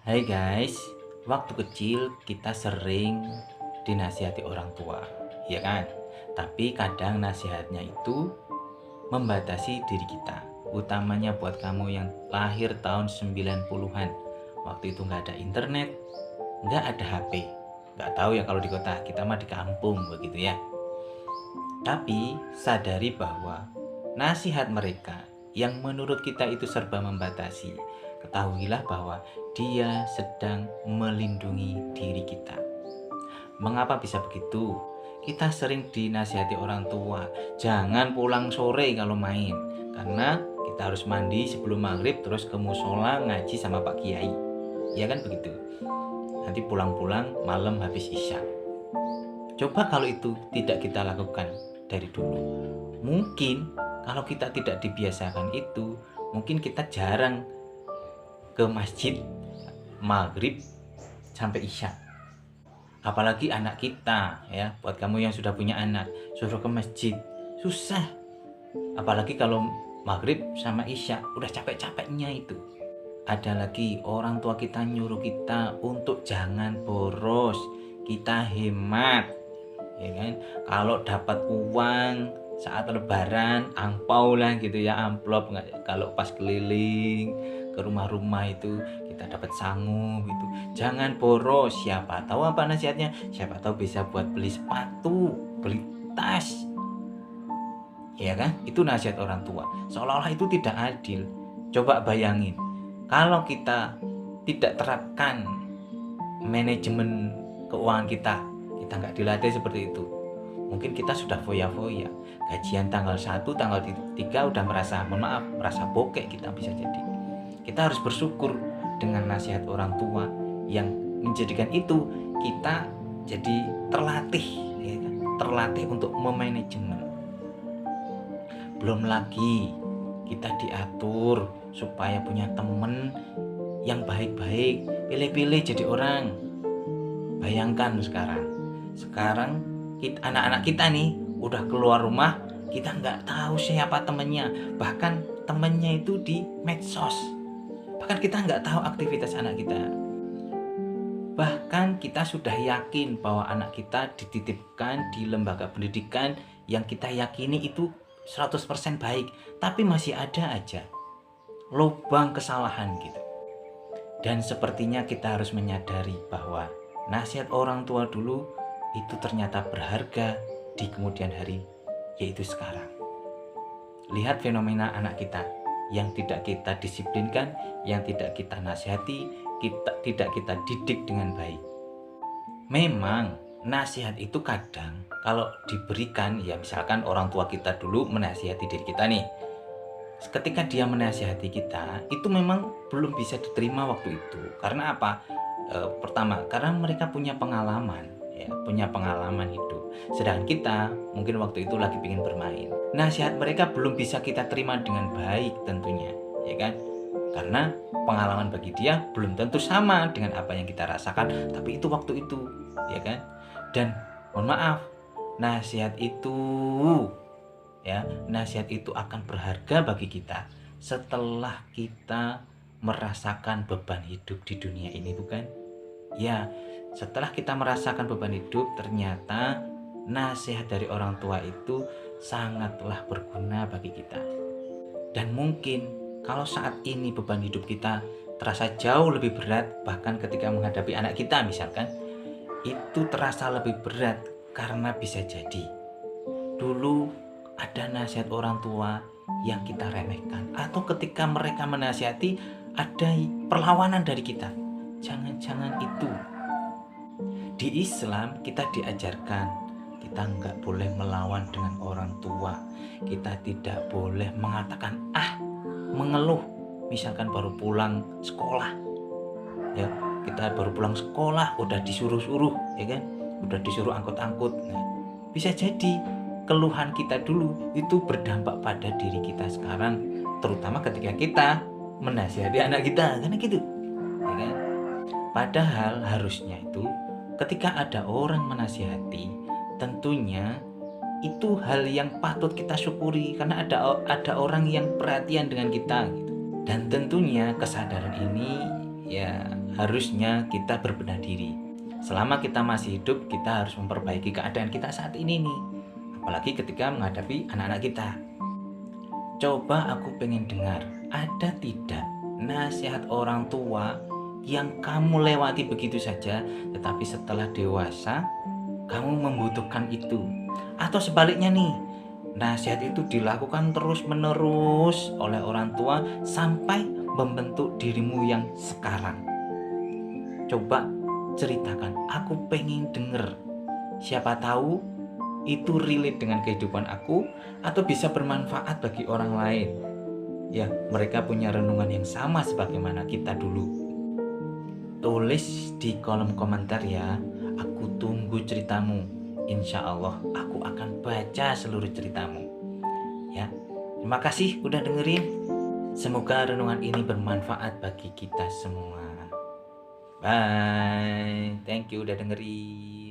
Hai guys, waktu kecil kita sering dinasihati orang tua, ya kan? Tapi kadang nasihatnya itu membatasi diri kita. Utamanya buat kamu yang lahir tahun 90-an. Waktu itu nggak ada internet, nggak ada HP. Nggak tahu ya kalau di kota, kita mah di kampung begitu ya. Tapi sadari bahwa nasihat mereka yang menurut kita itu serba membatasi. Ketahuilah bahwa dia sedang melindungi diri kita. Mengapa bisa begitu? Kita sering dinasihati orang tua, jangan pulang sore kalau main, karena kita harus mandi sebelum maghrib terus ke musola ngaji sama Pak Kiai. Ya kan begitu. Nanti pulang-pulang malam habis isya. Coba kalau itu tidak kita lakukan dari dulu. Mungkin kalau kita tidak dibiasakan itu, mungkin kita jarang ke masjid maghrib sampai isya. Apalagi anak kita ya, buat kamu yang sudah punya anak, suruh ke masjid susah. Apalagi kalau maghrib sama isya udah capek-capeknya itu. Ada lagi orang tua kita nyuruh kita untuk jangan boros, kita hemat, ya kan? Kalau dapat uang saat lebaran, angpau lah gitu ya, amplop. Kalau pas keliling ke rumah-rumah itu kita dapat sangu gitu, jangan boros. Siapa tahu apa nasihatnya, siapa tahu bisa buat beli sepatu, beli tas, ya kan? Itu nasihat orang tua, seolah-olah itu tidak adil. Coba bayangin kalau kita tidak terapkan manajemen keuangan kita nggak dilatih seperti itu, mungkin kita sudah foya-foya, gajian tanggal 1, tanggal 3 udah merasa bokek. Kita bisa jadi, kita harus bersyukur dengan nasihat orang tua yang menjadikan itu kita jadi terlatih, ya kan? Terlatih untuk memanajemen. Belum lagi kita diatur supaya punya temen yang baik-baik, pilih-pilih jadi orang. Bayangkan sekarang anak-anak kita nih udah keluar rumah, kita nggak tahu siapa temennya, bahkan temennya itu di medsos, bahkan kita nggak tahu aktivitas anak kita. Bahkan kita sudah yakin bahwa anak kita dititipkan di lembaga pendidikan yang kita yakini itu 100% baik, tapi masih ada aja lubang kesalahan gitu. Dan sepertinya kita harus menyadari bahwa nasihat orang tua dulu itu ternyata berharga di kemudian hari, yaitu sekarang. Lihat fenomena anak kita yang tidak kita disiplinkan, yang tidak kita nasihati, tidak kita didik dengan baik. Memang nasihat itu kadang kalau diberikan, ya misalkan orang tua kita dulu menasihati diri kita nih, ketika dia menasihati kita itu memang belum bisa diterima waktu itu. Karena apa? Pertama, karena mereka punya pengalaman hidup, sedangkan kita mungkin waktu itu lagi pengen bermain. Nasihat mereka belum bisa kita terima dengan baik tentunya, ya kan? Karena pengalaman bagi dia belum tentu sama dengan apa yang kita rasakan, tapi itu waktu itu, ya kan? Dan mohon maaf, nasihat itu akan berharga bagi kita setelah kita merasakan beban hidup di dunia ini, bukan? Ya, setelah kita merasakan beban hidup, ternyata nasihat dari orang tua itu sangatlah berguna bagi kita. Dan mungkin kalau saat ini beban hidup kita terasa jauh lebih berat, bahkan ketika menghadapi anak kita misalkan, itu terasa lebih berat karena bisa jadi dulu ada nasihat orang tua yang kita remehkan, atau ketika mereka menasihati ada perlawanan dari kita. Jangan-jangan itu. Di Islam kita diajarkan kita nggak boleh melawan dengan orang tua. Kita tidak boleh mengatakan mengeluh. Misalkan baru pulang sekolah, ya kita baru pulang sekolah udah disuruh-suruh, ya kan? Udah disuruh angkut-angkut. Nah, bisa jadi keluhan kita dulu itu berdampak pada diri kita sekarang, terutama ketika kita menasihati anak kita, karena gitu, ya kan? Padahal harusnya itu ketika ada orang menasihati, tentunya itu hal yang patut kita syukuri karena ada orang yang perhatian dengan kita gitu. Dan tentunya kesadaran ini ya harusnya kita berbenah diri. Selama kita masih hidup, kita harus memperbaiki keadaan kita saat ini nih. Apalagi ketika menghadapi anak-anak kita. Coba aku pengen dengar, ada tidak nasihat orang tua yang kamu lewati begitu saja, tetapi setelah dewasa kamu membutuhkan itu? Atau sebaliknya nih, nasihat itu dilakukan terus-menerus oleh orang tua sampai membentuk dirimu yang sekarang. Coba ceritakan, aku pengen denger. Siapa tahu itu relate dengan kehidupan aku atau bisa bermanfaat bagi orang lain. Ya, mereka punya renungan yang sama sebagaimana kita dulu. Tulis di kolom komentar ya. Aku tunggu ceritamu. Insya Allah aku akan baca seluruh ceritamu. Ya, terima kasih udah dengerin. Semoga renungan ini bermanfaat bagi kita semua. Bye. Thank you udah dengerin.